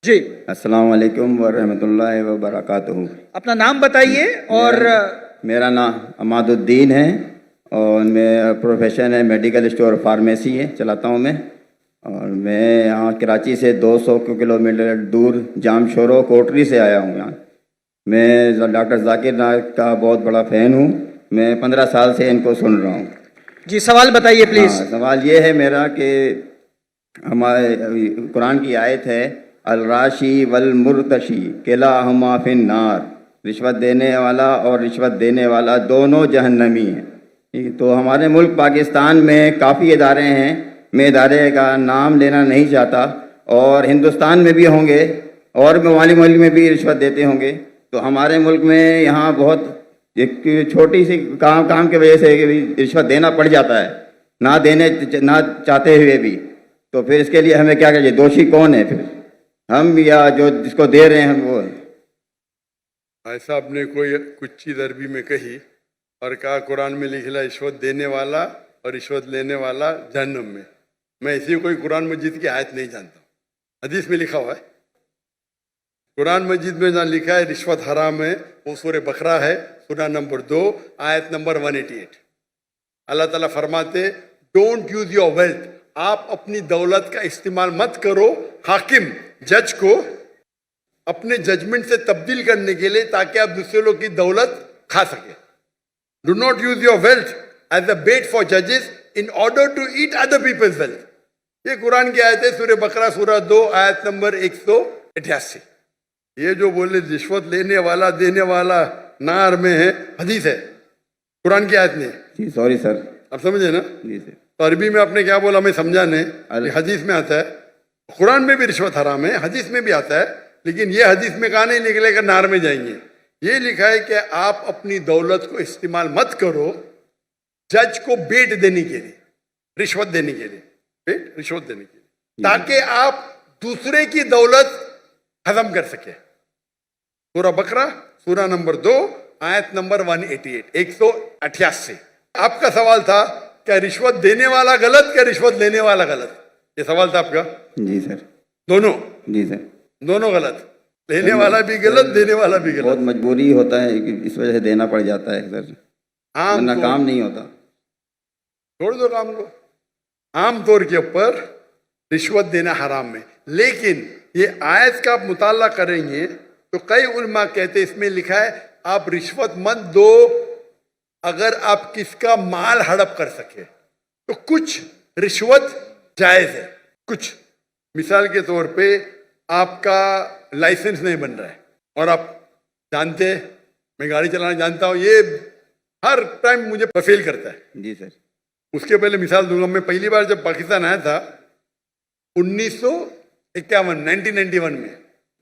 जी, अस्सलाम वालेकुम वरहमतुल्लाहि वबरकातुहू। अपना नाम बताइए और मेरा नाम अमादुद्दीन है और मैं प्रोफेशन है मेडिकल स्टोर फार्मेसी है चलाता हूँ मैं। और मैं यहाँ कराची से 200 किलोमीटर दूर जामशोरो कोटरी से आया हूँ यहाँ। मैं डॉक्टर जाकिर नायक का बहुत बड़ा फ़ैन हूँ। मैं 15 साल से इनको सुन रहा हूँ। जी सवाल बताइए प्लीज। हाँ, सवाल ये है मेरा कि हमारे कुरान की आयत है अल-राशी वल मुर्तशी किलाहुमा फिन नार, रिश्वत देने वाला और रिश्वत देने वाला दोनों जहन्नमी हैं। तो हमारे मुल्क पाकिस्तान में काफ़ी इदारे हैं, मैं इदारे का नाम लेना नहीं चाहता, और हिंदुस्तान में भी होंगे और ममालिक में भी रिश्वत देते होंगे। तो हमारे मुल्क में यहाँ बहुत एक छोटी सी काम की वजह से रिश्वत देना पड़ जाता है, ना चाहते हुए भी। तो फिर इसके लिए हमें क्या करिए? दोषी कौन है फिर, हम या जो जिसको दे रहे हैं वो? भाई साहब ने कोई कुछ चीज़ अरबी में कही और कहा कुरान में लिखा रिश्वत देने वाला और रिश्वत लेने वाला जहन्नम में। मैं इसी कोई कुरान मजीद की आयत नहीं जानता, हदीस में लिखा हुआ है। कुरान मजीद में जहाँ लिखा है रिश्वत हराम है वो सूरह बकरा है, सूरा नंबर 2 आयत नंबर 188। अल्लाह ताला फरमाते डोंट यूज योर वेल्थ, आप अपनी दौलत का इस्तेमाल मत करो हाकिम जज को अपने जजमेंट से तब्दील करने के लिए ताकि आप दूसरे लोग की दौलत खा सके। Do not use your wealth as a bait for जजेस in order to eat other people's wealth. ये कुरान की आयत है, सूरह बकरा सूरा 2 आयत नंबर 188। ये जो बोले रिश्वत लेने वाला देने वाला नार में है, हदीस है, कुरान की आयत नहीं। जी सॉरी सर। आप समझे ना? जी सर। तो अरबी में आपने क्या बोला मैं समझा नहीं। हदीस में आता है, कुरान में भी रिश्वत हराम है, हदीस में भी आता है, लेकिन ये हदीस में कहा नहीं निकलेगा नार में जाएंगे। ये लिखा है कि आप अपनी दौलत को इस्तेमाल मत करो जज को बेट देने के लिए, रिश्वत देने के लिए, बेट रिश्वत देने के लिए, ताकि आप दूसरे की दौलत हजम कर सके। सूरा बकरा सूरा नंबर 2 आयत नंबर 188 188। आपका सवाल था क्या रिश्वत देने वाला गलत क्या रिश्वत लेने वाला गलत? ये सवाल था आपका। जी सर। दोनों? जी सर। दोनों गलत, लेने वाला भी गलत देने वाला भी गलत। बहुत मजबूरी होता है कि इस वजह से देना पड़ जाता है सर, वरना काम नहीं होता। छोड़ दो काम को। आमतौर के ऊपर रिश्वत देना हराम है, लेकिन ये आयत का आप मुताला करेंगे तो कई उलमा कहते हैं इसमें लिखा है आप रिश्वत मत दो अगर आप किसका माल हड़प कर सके। तो कुछ रिश्वत जायज है, कुछ मिसाल के तौर पे आपका लाइसेंस नहीं बन रहा है और आप जानते हैं मैं गाड़ी चलाना जानता हूं, ये हर टाइम मुझे फेल करता है। जी सर। उसके उसके पहले मिसाल दूंगा, मैं पहली बार जब पाकिस्तान आया था 1991 1991 में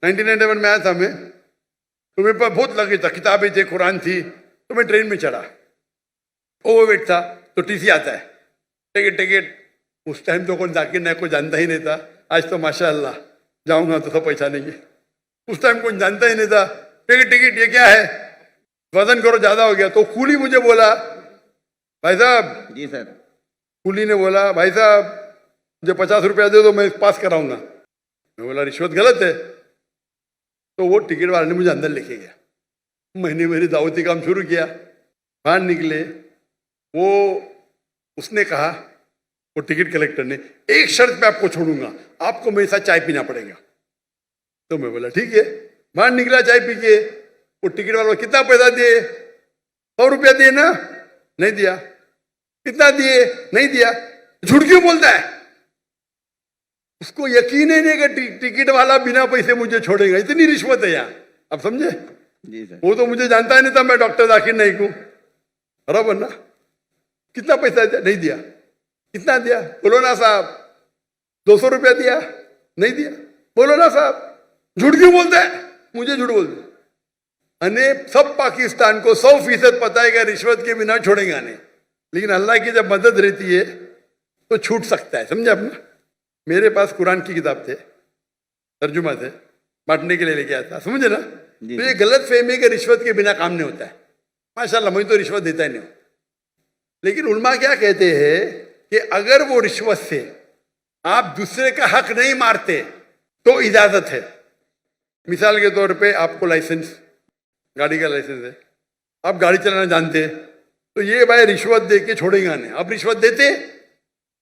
1991 में आया था मैं, तो मेरे पास बहुत लगे था, किताबें थी, कुरान थी, तो मैं ट्रेन में चढ़ा, ओवरवेट था, तो टीसी आता है, टिकट टिकट। उस टाइम तो कौन जाकिर नायक को जानता ही नहीं था, आज तो माशाअल्लाह जाऊंगा तो सब पहचानेंगे। उस टाइम कौन जानता ही नहीं था, टिकट टिकट ये क्या है, वजन करो ज्यादा हो गया। तो कूली मुझे बोला भाई साहब। जी सर। कूली ने बोला भाई साहब मुझे 50 रुपया दे दो मैं पास कराऊंगा। मैं बोला रिश्वत गलत है। तो वो टिकट वाले ने मुझे अंदर लेके गया, मैंने मेरी दावती काम शुरू किया। बाहर निकले, वो उसने कहा, वो टिकट कलेक्टर ने, एक शर्त पे आपको छोड़ूंगा, आपको मेरे साथ चाय पीना पड़ेगा। तो मैं बोला ठीक है। बाहर निकला चाय पी के, वो टिकट वाला कितना पैसा दिए? 100 रुपया दिए ना? नहीं दिया। कितना दिए? नहीं दिया। झूठ क्यों बोलता है? उसको यकीन ही नहीं कि टिकट वाला बिना पैसे मुझे छोड़ेगा, इतनी रिश्वत है यहाँ। अब समझे? जी सर। वो तो मुझे जानता ही नहीं था मैं डॉक्टर जाकिर नाइक हूं, बराबर ना? कितना पैसा दिया? नहीं दिया। कितना दिया? बोलो ना साहब। 200 रुपया दिया? नहीं दिया। बोलो ना साहब। झूठ क्यों बोलता है? मुझे झूठ बोलते अने सब पाकिस्तान को 100% पता है कि रिश्वत के बिना छोड़ेगा नहीं, लेकिन अल्लाह की जब मदद रहती है तो छूट सकता है। समझे अपना? मेरे पास कुरान की किताब थे, तर्जुमा थे, बांटने के लिए लेके आया था, समझे ना? तो ये गलत फहमी कि रिश्वत के बिना काम नहीं होता है। माशाल्लाह मैं तो रिश्वत देता ही नहीं हूं, लेकिन उलमा क्या कहते हैं कि अगर वो रिश्वत से आप दूसरे का हक नहीं मारते तो इजाजत है, मिसाल के तौर पे आपको लाइसेंस, गाड़ी का लाइसेंस है, आप गाड़ी चलाना जानते हैं, तो ये भाई रिश्वत दे के छोड़ेगा नहीं। आप रिश्वत देते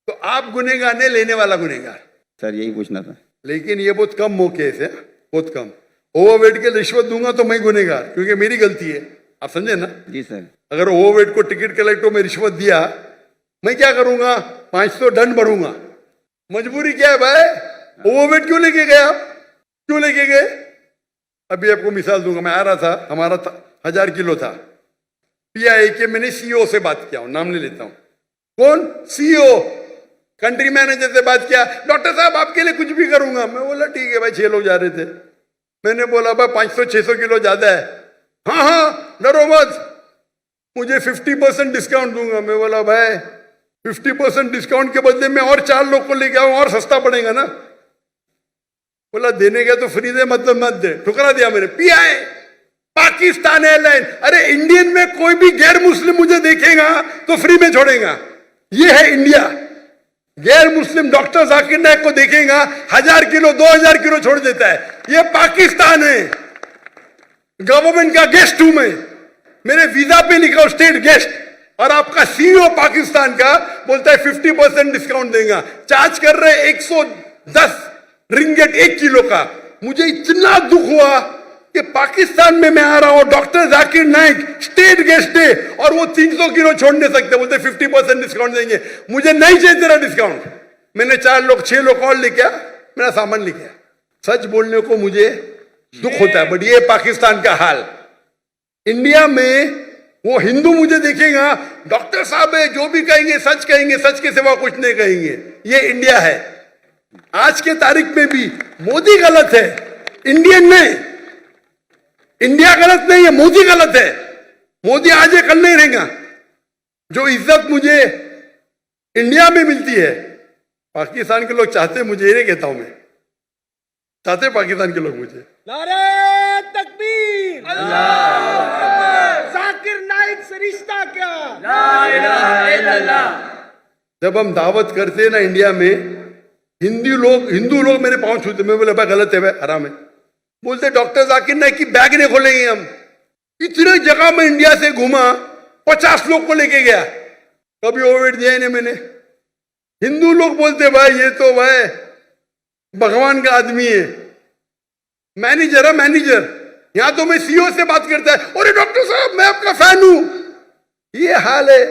तो आप गुनहगार नहीं, लेने वाला गुनहगार। सर यही पूछना था। लेकिन ये बहुत कम मौके से, बहुत कम। ओवरवेट के रिश्वत दूंगा तो मैं गुनहगार, क्योंकि मेरी गलती है। आप समझे ना? जी सर। अगर ओवरवेट को टिकट कलेक्टर में रिश्वत दिया, मैं क्या करूंगा? 500 दंड भरूंगा। मजबूरी क्या है भाई? ओवरवेट क्यों लेके गए आप? क्यों लेके गए? अभी आपको मिसाल दूंगा। मैं आ रहा था, हमारा 1000 किलो था। पीआई के मैंने सीईओ से बात किया, नाम नहीं लेता हूं। कौन? सीईओ, कंट्री मैनेजर से बात किया। डॉक्टर साहब आपके लिए कुछ भी करूंगा। मैं बोला ठीक है भाई, 6 लोग जा रहे थे। मैंने बोला भाई 500-600 किलो ज्यादा है। हाँ हाँ डरो मत, मुझे 50% डिस्काउंट दूंगा। मैं बोला भाई 50% डिस्काउंट के बदले में और 4 लोग को लेके आऊं, और सस्ता पड़ेगा ना। बोला देने का तो फ्री दे, मतलब मत दे। ठुकरा दिया मैंने। पीआई पाकिस्तान एयरलाइन, अरे इंडियन में कोई भी गैर मुस्लिम मुझे देखेगा तो फ्री में छोड़ेगा। ये है इंडिया। गैर मुस्लिम डॉक्टर जाकिर नाइक को देखेगा, 1000 किलो 2000 किलो छोड़ देता है। ये पाकिस्तान है। गवर्नमेंट का गेस्ट हूं मैं, मेरे वीजा पे लिखा स्टेट गेस्ट, और आपका सीईओ पाकिस्तान का बोलता है 50% डिस्काउंट देगा। चार्ज कर रहे 110 रिंगेट 1 किलो का। मुझे इतना दुख हुआ कि पाकिस्तान में मैं आ रहा हूं, doctor Zakir Naik state guest है, और वो 300 किलो छोड़ नहीं सकते, बोलते 50% डिस्काउंट देंगे। मुझे नहीं चाहिए तेरा डिस्काउंट। मैंने 6 लोग और लेके आया, मेरा सामान लेके आया। सच बोलने को मुझे दुख होता है, बट ये पाकिस्तान का हाल। इंडिया में वो हिंदू मुझे देखेगा, डॉक्टर साहब है, जो भी कहेंगे सच कहेंगे, सच के सिवा कुछ नहीं कहेंगे। ये इंडिया है। आज के तारीख में भी मोदी गलत है, इंडियन नहीं। इंडिया गलत नहीं है, मोदी गलत है। मोदी आज है, कल नहीं रहेगा। जो इज्जत मुझे इंडिया में मिलती है, पाकिस्तान के लोग चाहते, मुझे ये कहता हूं मैं, चाहते पाकिस्तान के लोग मुझे। नारे तकबीर, अल्लाह, जाकिर नाइक से रिश्ता क्या? ला इलाहा इल्लल्लाह। जब हम दावत करते हैं ना इंडिया में, हिंदू लोग मेरे पांव छूते। मैं बोला भाई गलत है, भाई हराम है। बोलते डॉक्टर जाकिर नाइक की बैग नहीं खोलेंगे हम। इतने जगह में इंडिया से घूमा, 50 लोग को लेके गया, कभी ओवरवेट दिया ही नहीं मैंने। हिंदू लोग बोलते भाई ये तो भाई भगवान का आदमी है, मैनेजर है मैनेजर। यहां तो मैं सीईओ से बात करता है, अरे डॉक्टर साहब मैं आपका फैन हूं। ये हाल है,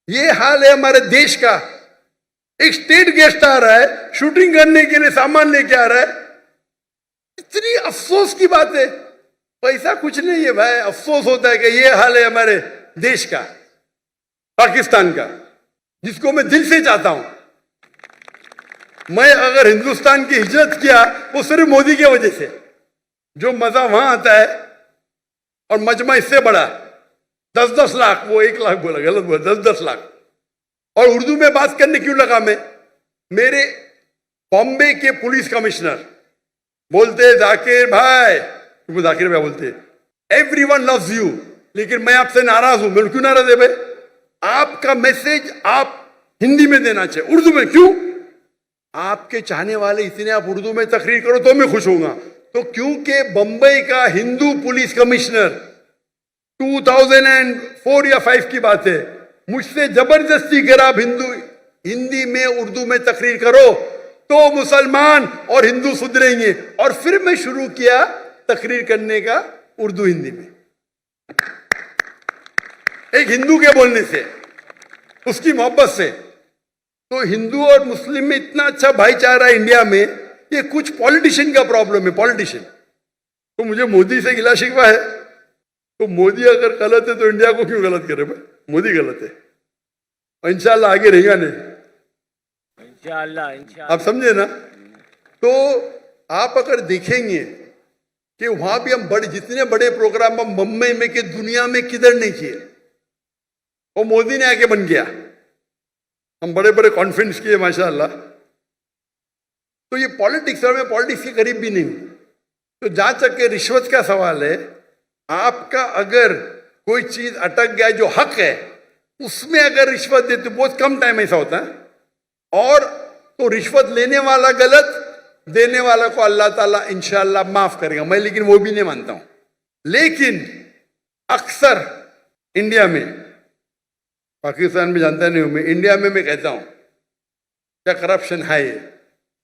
ये हाल है हमारे देश का। एक स्टेट गेस्ट आ रहा है, शूटिंग करने के लिए सामान लेके आ रहा है। इतनी अफसोस की बात है। पैसा कुछ नहीं है भाई, अफसोस होता है कि ये हाल है हमारे देश का, पाकिस्तान का, जिसको मैं दिल से चाहता हूं। मैं अगर हिंदुस्तान की हिजरत किया वो सिर्फ मोदी की वजह से। जो मजा वहां आता है, और मजमा इससे बड़ा 10-10 लाख, वो 1 लाख बोला, गलत बोला, 10-10 लाख। और उर्दू में बात करने क्यों लगा मैं? मेरे बॉम्बे के पुलिस कमिश्नर बोलते जाकिर भाई, वो जाकिर भाई बोलते एवरीवन लव्स यू, लेकिन मैं आपसे नाराज हूं। मैं क्यों नाराज है भाई? आपका मैसेज आप हिंदी में देना चाहिए, उर्दू में क्यों? आपके चाहने वाले इतने, आप उर्दू में तकरीर करो तो मैं खुश होऊंगा। तो क्योंकि बंबई का हिंदू पुलिस कमिश्नर 2004 या 5 की बात है, मुझसे जबरदस्ती करा आप हिंदी में उर्दू में तकरीर करो तो मुसलमान और हिंदू सुधरेंगे। और फिर मैं शुरू किया तकरीर करने का उर्दू हिंदी में, एक हिंदू के बोलने से, उसकी मोहब्बत से। तो हिंदू और मुस्लिम में इतना अच्छा भाईचारा है इंडिया में। ये कुछ पॉलिटिशियन का प्रॉब्लम है, पॉलिटिशियन। तो मुझे मोदी से गिला शिकवा है, तो मोदी अगर गलत है तो इंडिया को क्यों गलत करे भाई? मोदी गलत है, और इंशाल्लाह आगे रहेगा नहीं, इंशाल्लाह। आप समझे ना? तो आप अगर देखेंगे कि वहां भी हम जितने बड़े प्रोग्राम हम मुंबई में कि दुनिया में किधर नहीं किए, और मोदी ने आके बन गया। हम बड़े बड़े कॉन्फ्रेंस किए माशाल्लाह। तो ये पॉलिटिक्स, और मैं पॉलिटिक्स के करीब भी नहीं हूं। तो जहां तक के रिश्वत का सवाल है, आपका अगर कोई चीज अटक गया जो हक है, उसमें अगर रिश्वत देते, बहुत कम टाइम ऐसा होता है, और तो रिश्वत लेने वाला गलत देने वाला को अल्लाह ताला इंशाअल्लाह माफ करेगा, मैं लेकिन वो भी नहीं मानता हूं। लेकिन अक्सर इंडिया में, पाकिस्तान में जानता नहीं हूं मैं, इंडिया में मैं कहता हूं क्या करप्शन है ये,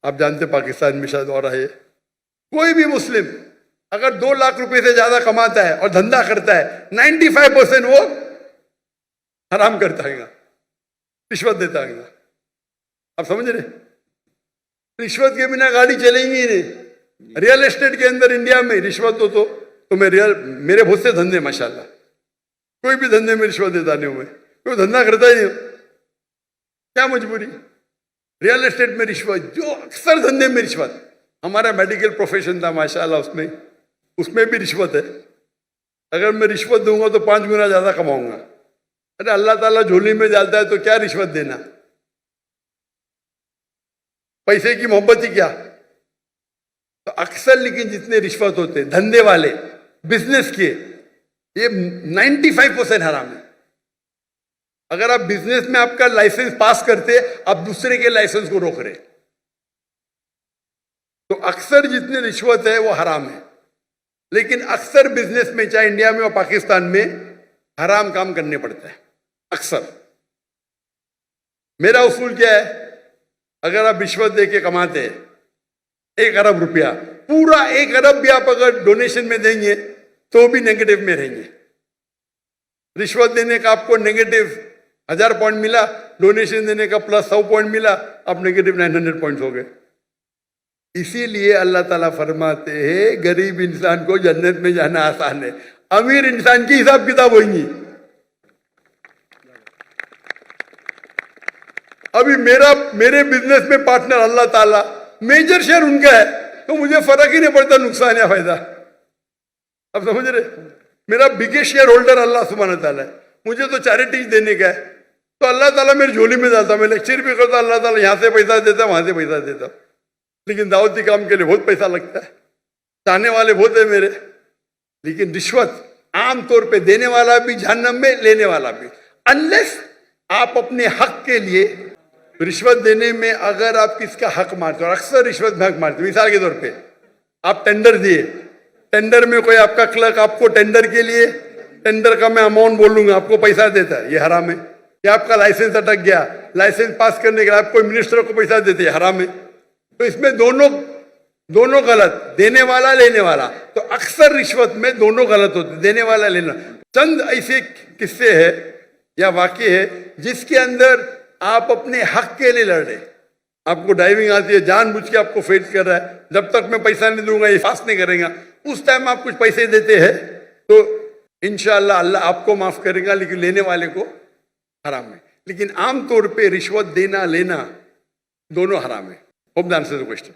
आप जानते पाकिस्तान में शायद और है। कोई भी मुस्लिम अगर 2 लाख रुपए से ज्यादा कमाता है और धंधा करता है, 95% वो हराम करता है, रिश्वत देता है। आप समझ रहे, रिश्वत के बिना गाड़ी चलेंगी ही नहीं। रियल एस्टेट के अंदर इंडिया में रिश्वत हो तो मैं मेरे बहुत से धंधे माशाल्लाह, कोई भी धंधे में रिश्वत देता नहीं हूं मैं, कोई धंधा करता ही नहीं हूं, क्या मजबूरी। रियल एस्टेट में रिश्वत, जो अक्सर धंधे में रिश्वत। हमारा मेडिकल प्रोफेशन था माशाल्लाह, उसमें भी रिश्वत है। अगर मैं रिश्वत दूंगा तो 5 गुना ज्यादा कमाऊंगा। अरे अल्लाह ताला झोली में डालता है तो क्या रिश्वत देना, पैसे की मोहब्बत ही क्या। तो अक्सर लेकिन जितने रिश्वत होते धंधे वाले, बिजनेस के, ये 95% हराम है। अगर आप बिजनेस में आपका लाइसेंस पास करते, आप दूसरे के लाइसेंस को रोक रहे, तो अक्सर जितने रिश्वत है वो हराम है। लेकिन अक्सर बिजनेस में, चाहे इंडिया में और पाकिस्तान में, हराम काम करने पड़ता है अक्सर। मेरा उसूल क्या है, अगर आप रिश्वत देके कमाते हैं 1 अरब रुपया, पूरा 1 अरब भी आप अगर डोनेशन में देंगे तो भी नेगेटिव में रहेंगे। रिश्वत देने का आपको नेगेटिव 1000 पॉइंट मिला, डोनेशन देने का प्लस 100 पॉइंट मिला, आप नेगेटिव 900 पॉइंट हो गए। इसीलिए अल्लाह ताला फरमाते हैं गरीब इंसान को जन्नत में जाना आसान है, अमीर इंसान की हिसाब किताब होगी। अभी मेरे बिजनेस में पार्टनर अल्लाह ताला, मेजर शेयर उनका है, तो मुझे फर्क ही नहीं पड़ता नुकसान या फायदा। अब समझ रहे, मेरा बिगेस्ट शेयर होल्डर अल्लाह सुब्हानहू ताला है, मुझे तो चैरिटीज देने का है, तो अल्लाह ताला मेरी झोली में डालता। मैं लेक्चर भी करता, अल्लाह ताला यहां से पैसा देता, वहां से पैसा देता। लेकिन दावती काम के लिए बहुत पैसा लगता है, चाहने वाले बहुत है मेरे। लेकिन रिश्वत आमतौर पे देने वाला भी जहन्नम में, लेने वाला भी, अनलेस आप अपने हक के लिए रिश्वत देने में अगर आप किसका हक मारते हो, और अक्सर रिश्वत में हक मारते हो। मिसाल के तौर पे आप टेंडर दिए, टेंडर में कोई आपका क्लर्क आपको टेंडर के लिए, टेंडर का मैं अमाउंट बोलूंगा, आपको पैसा देता है, ये हराम है। या आपका लाइसेंस अटक गया, लाइसेंस पास करने के लिए आप कोई मिनिस्टर को पैसा देते हैं, हराम है। तो इसमें दोनों गलत, देने वाला लेने वाला। तो अक्सर रिश्वत में दोनों गलत होते, देने वाला लेना। चंद ऐसे किस्से है या वाकये है जिसके अंदर आप अपने हक के लिए लड़ रहे। आपको ड्राइविंग आती है, जानबूझ के आपको फेल कर रहा है, जब तक मैं पैसा नहीं दूंगा ये पास नहीं करेगा, उस टाइम आप कुछ पैसे देते हैं तो इंशाअल्लाह अल्लाह आपको माफ करेगा, लेकिन लेने वाले को हराम है। लेकिन आमतौर पे रिश्वत देना लेना दोनों हराम है। Hope the answer the question.